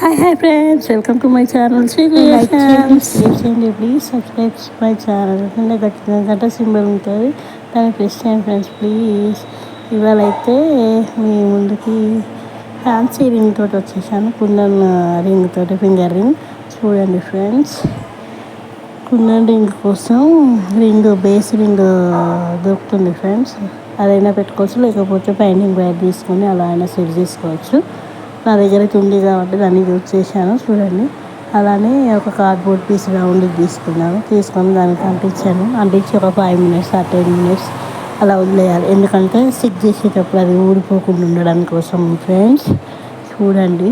Hi friends, welcome to my channel. Like చేయండి, share చేయండి, please subscribe my channel. కింద గంట సింబల్ ఉంటుంది, దాన్ని ప్రెస్ చేయండి ఫ్రెండ్స్ ప్లీజ్. ఇవాళ అయితే మీ ముందుకి ఫ్యాన్సీ రింగ్ తోటి వచ్చేసాను, కుందన్ రింగ్ తోటి, ఫింగర్ రింగ్. చూడండి ఫ్రెండ్స్, కుందన్ రింగ్ కోసం బేస్ రింగ్ దొరుకుతుంది ఫ్రెండ్స్. అదైనా పెట్టుకోవచ్చు, లేకపోతే బైండింగ్ వైర్ తీసుకొని అలా అయినా సెట్ చేసుకోవచ్చు. నా దగ్గర అయితే ఉంది కాబట్టి దాన్ని యూజ్ చేశాను. చూడండి, అలానే ఒక కార్డ్బోర్డ్ పీస్ రౌండ్ తీసుకొని దానికి అంటించి ఒక 5 minutes ఆ 10 minutes అలా వదిలేయాలి. ఎందుకంటే స్టిక్ చేసేటప్పుడు అది ఊడిపోకుండా ఉండడం కోసం ఫ్రెండ్స్. చూడండి,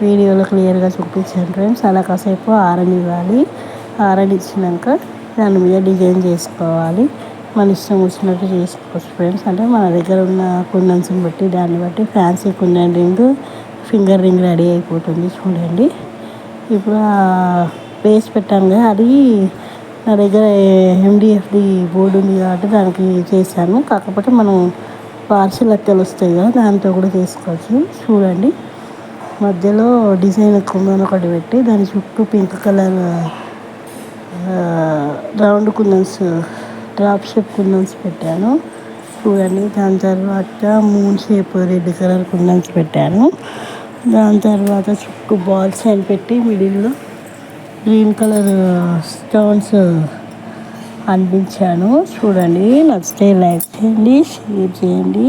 వీడియోలో క్లియర్గా చూపించాను ఫ్రెండ్స్. అలా కాసేపు ఆరనివ్వాలి. ఆరనిచ్చినాక దాని మీద డిజైన్ చేసుకోవాలి. మన ఇష్టం వచ్చినట్టు చేసుకోవచ్చు ఫ్రెండ్స్. అంటే మన దగ్గర ఉన్న కుందన్స్ని బట్టి, దాన్ని బట్టి fancy kundan ring, finger ring ready అయిపోతుంది. చూడండి, ఇప్పుడు బేస్ పెట్టాను కదా, అది నా దగ్గర MDFD బోర్డు ఉంది కాబట్టి దానికి చేశాను. కాకపోతే మనం పార్సిల్ అట్టలు వస్తాయి కదా, దాంతో కూడా చేసుకోవచ్చు. చూడండి, మధ్యలో డిజైన్ కుందన్ ఒకటి పెట్టి దాని చుట్టూ పింక్ కలర్ రౌండ్ కుందన్స్, డ్రాప్ షేప్ కుందన్స్ పెట్టాను. చూడండి, దాని తర్వాత మూన్ షేప్ రెడ్ కలర్ కుందన్స్ పెట్టాను. దాని తర్వాత చుట్టూ బాల్స్ అని పెట్టి మిడిల్లో గ్రీన్ కలర్ స్టోన్స్ అందించాను. చూడండి, నచ్చితే లైక్ చేయండి, షేర్ చేయండి,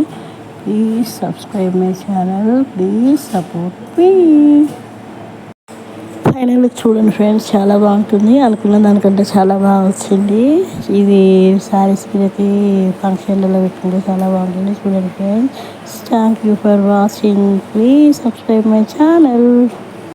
please subscribe my channel, please support me. Final చూడండి ఫ్రెండ్స్, చాలా బాగుంటుంది. అనుకున్న దానికంటే చాలా బాగా వచ్చింది. ఇది శారీస్ మీదకి ఫంక్షన్లలో పెట్టుకుంటే చాలా బాగుంటుంది. చూడండి friends, thank you for watching, please subscribe my channel.